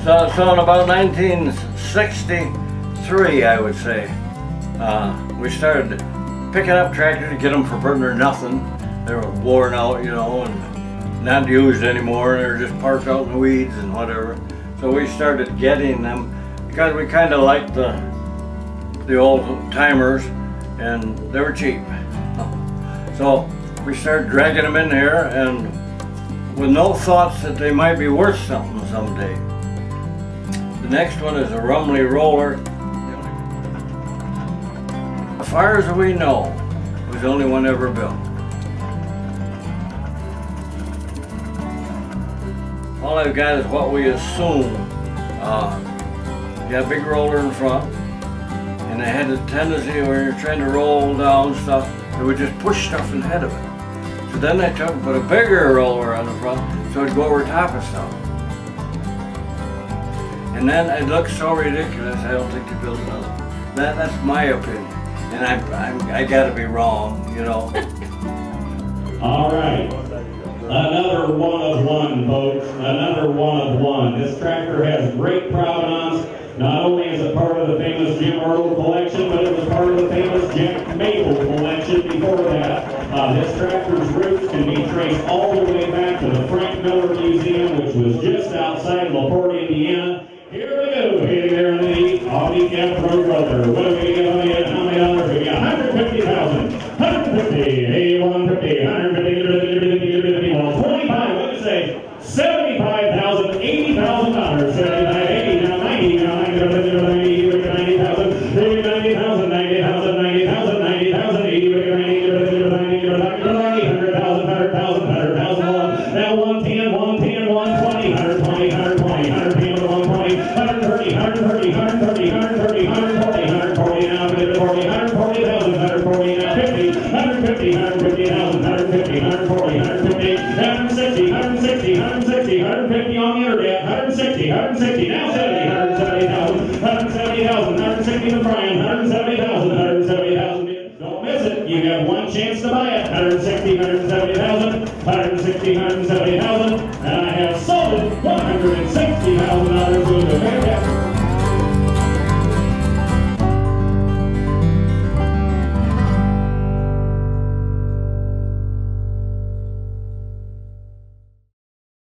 So in about 1963, I would say, we started picking up tractors to get them for burning or nothing. They were worn out, you know, and not used anymore. They were just parked out in the weeds and whatever. So we started getting them because we kind of liked the old timers, and they were cheap. So we started dragging them in here, and with no thoughts that they might be worth something someday. The next one is a Rumely Roller. As far as we know, it was the only one ever built. All I've got is what we assume. You got a big roller in front, and it had a tendency when you're trying to roll down stuff, it would just push stuff ahead of it. So then they took and put a bigger roller on the front so it'd go over top of stuff. And then it looks so ridiculous, I don't think they built another. That's my opinion. And I gotta be wrong, you know. All right. Another one of one, folks. Another one of one. This tractor has great provenance. Not only is it part of the famous Jim Erdle collection, but it was part of the famous Jack Maple collection before that. This tractor's roots can be traced all the way back to the Frank Miller Museum, which was just outside of LaPorte, Indiana. Here we go, hitting there in the Erdle Road Roller. What do we get on the how many dollars? We got 150,000, 150, 150, 150, 25, what did it say? 75,000, $80,000, 75, 80, now 90, now 90,000, 90,000, 90,000, 90,000, 90,000, 90,000, 80, 100,000, 100,000, 100,000, now 110, 110, 120, 120, 120, 110, 120, 130, 130, 130, 130, 140, 140, now 140, 140,000, 140, now 50, 150, 150,000, 150, 140, 150, 160, 160, 160, 150 on the internet, 160, 160, now 70, 170,000, 170,000, 160 to Brian, 170,000, 170,000. Don't miss it. You got one chance to buy it. 160, 170,000, 160, 170,000.